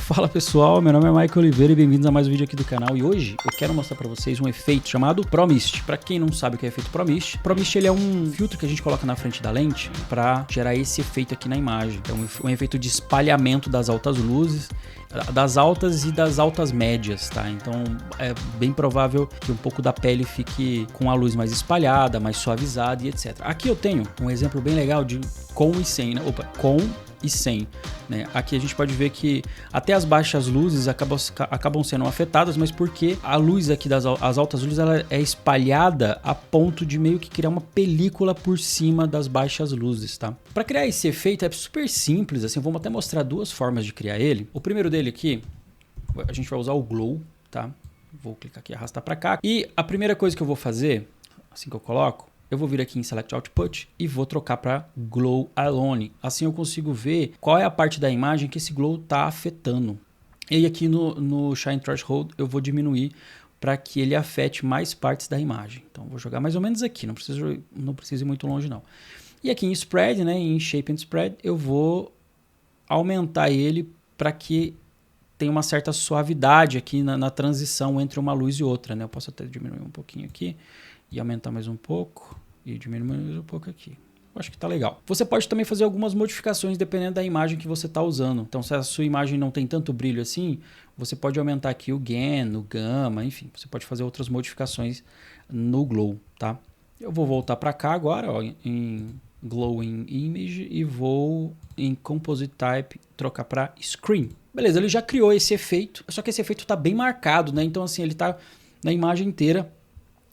Fala pessoal, meu nome é Michael Oliveira e bem-vindos a mais um vídeo aqui do canal. E hoje eu quero mostrar pra vocês um efeito chamado ProMist. Pra quem não sabe o que é efeito ProMist, ProMist ele é um filtro que a gente coloca na frente da lente pra gerar esse efeito aqui na imagem. Então um efeito de espalhamento das altas luzes, das altas e das altas médias, tá? Então é bem provável que um pouco da pele fique com a luz mais espalhada, mais suavizada e etc. Aqui eu tenho um exemplo bem legal de com e sem, né? Com e sem, né? Aqui a gente pode ver que até as baixas luzes acabam sendo afetadas, mas porque a luz aqui as altas luzes ela é espalhada a ponto de meio que criar uma película por cima das baixas luzes, tá? Para criar esse efeito é super simples, assim, vamos até mostrar duas formas de criar ele. O primeiro dele aqui, a gente vai usar o Glow, tá? Vou clicar aqui e arrastar para cá. E a primeira coisa que eu vou fazer, assim que eu coloco, eu vou vir aqui em Select Output e vou trocar para Glow Alone. Assim eu consigo ver qual é a parte da imagem que esse Glow está afetando. E aqui no Shine Threshold eu vou diminuir para que ele afete mais partes da imagem. Então eu vou jogar mais ou menos aqui, não preciso ir muito longe não. E aqui em Spread, né, em Shape and Spread, eu vou aumentar ele para que tenha uma certa suavidade aqui na transição entre uma luz e outra, né? Eu posso até diminuir um pouquinho aqui e aumentar mais um pouco e diminuir mais um pouco aqui. Eu acho que tá legal. Você pode também fazer algumas modificações dependendo da imagem que você tá usando. Então, se a sua imagem não tem tanto brilho assim, você pode aumentar aqui o Gain, o Gamma, enfim. Você pode fazer outras modificações no Glow, tá? Eu vou voltar para cá agora, ó, em Glow in Image e vou em Composite Type trocar para Screen. Beleza, ele já criou esse efeito, só que esse efeito tá bem marcado, né? Então, assim, ele tá na imagem inteira.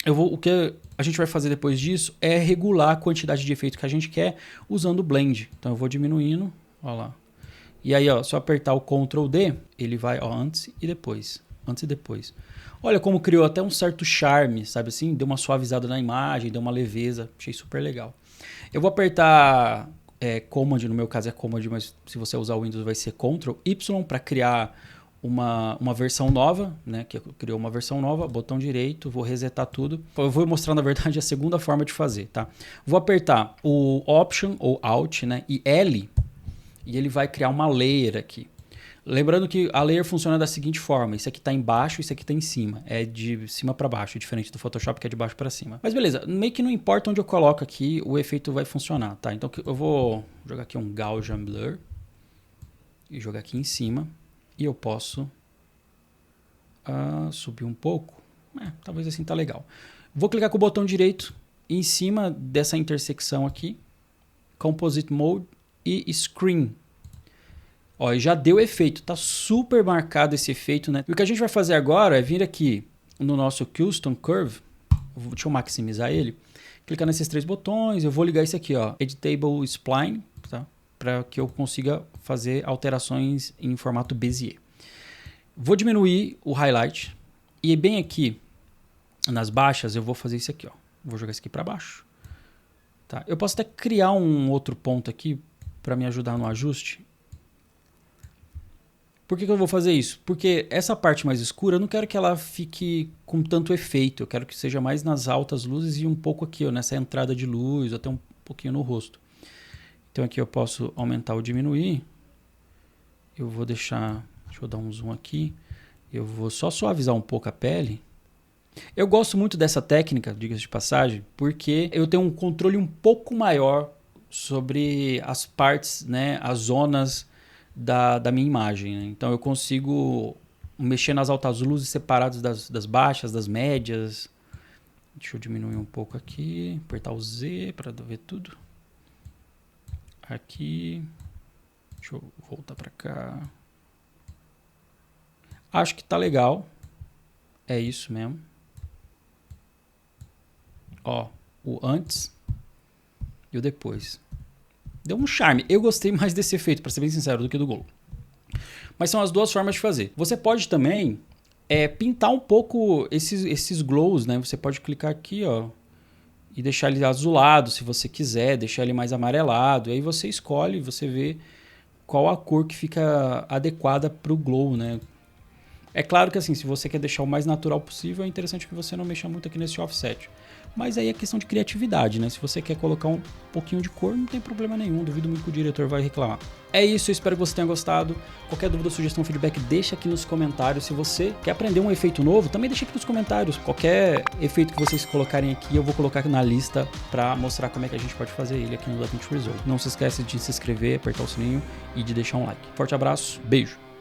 O que a gente vai fazer depois disso é regular a quantidade de efeito que a gente quer usando o Blend. Então eu vou diminuindo, ó lá. E aí, ó, se eu apertar o Ctrl D, ele vai, ó, antes e depois. Antes e depois. Olha como criou até um certo charme, sabe assim? Deu uma suavizada na imagem, deu uma leveza. Achei super legal. Eu vou apertar Command, no meu caso é Command, mas se você usar o Windows vai ser Ctrl Y para criar uma versão nova, né, que criou uma versão nova, botão direito, vou resetar tudo. Eu vou mostrar, na verdade, a segunda forma de fazer, tá? Vou apertar o Option ou Alt, né, e L, e ele vai criar uma layer aqui. Lembrando que a layer funciona da seguinte forma, isso aqui está embaixo, isso aqui está em cima. É de cima para baixo, diferente do Photoshop que é de baixo para cima. Mas beleza, meio que não importa onde eu coloco aqui, o efeito vai funcionar, tá? Então eu vou jogar aqui um Gaussian Blur e jogar aqui em cima. E eu posso subir um pouco. Talvez assim tá legal. Vou clicar com o botão direito em cima dessa intersecção aqui. Composite Mode e Screen. Ó, já deu efeito. Tá super marcado esse efeito, né? E o que a gente vai fazer agora é vir aqui no nosso Custom Curve. Deixa eu maximizar ele. Clicar nesses três botões. Eu vou ligar esse aqui, ó. Editable Spline, tá? Para que eu consiga fazer alterações em formato Bezier. Vou diminuir o highlight e bem aqui nas baixas eu vou fazer isso aqui, ó. Vou jogar isso aqui para baixo. Tá? Eu posso até criar um outro ponto aqui para me ajudar no ajuste. Por que eu vou fazer isso? Porque essa parte mais escura eu não quero que ela fique com tanto efeito. Eu quero que seja mais nas altas luzes e um pouco aqui, ó, nessa entrada de luz, até um pouquinho no rosto. Então aqui eu posso aumentar ou diminuir. Eu vou deixar eu dar um zoom aqui. Eu vou só suavizar um pouco a pele. Eu gosto muito dessa técnica, diga-se de passagem, porque eu tenho um controle um pouco maior sobre as partes, né, as zonas da minha imagem, né? Então eu consigo mexer nas altas luzes separadas das baixas, das médias. Deixa eu diminuir um pouco aqui, apertar o Z para ver tudo. Aqui, deixa eu voltar para cá. Acho que tá legal. É isso mesmo. Ó, o antes e o depois. Deu um charme. Eu gostei mais desse efeito, para ser bem sincero, do que do Glow. Mas são as duas formas de fazer. Você pode também pintar um pouco esses glows, né? Você pode clicar aqui, ó, e deixar ele azulado, se você quiser, deixar ele mais amarelado. Aí você escolhe, você vê qual a cor que fica adequada para o glow, né? É claro que assim, se você quer deixar o mais natural possível, é interessante que você não mexa muito aqui nesse offset. Mas aí é questão de criatividade, né? Se você quer colocar um pouquinho de cor, não tem problema nenhum. Duvido muito que o diretor vai reclamar. É isso, eu espero que você tenha gostado. Qualquer dúvida, sugestão, feedback, deixa aqui nos comentários. Se você quer aprender um efeito novo, também deixa aqui nos comentários. Qualquer efeito que vocês colocarem aqui, eu vou colocar aqui na lista para mostrar como é que a gente pode fazer ele aqui no DaVinci Resolve. Não se esquece de se inscrever, apertar o sininho e de deixar um like. Forte abraço, beijo!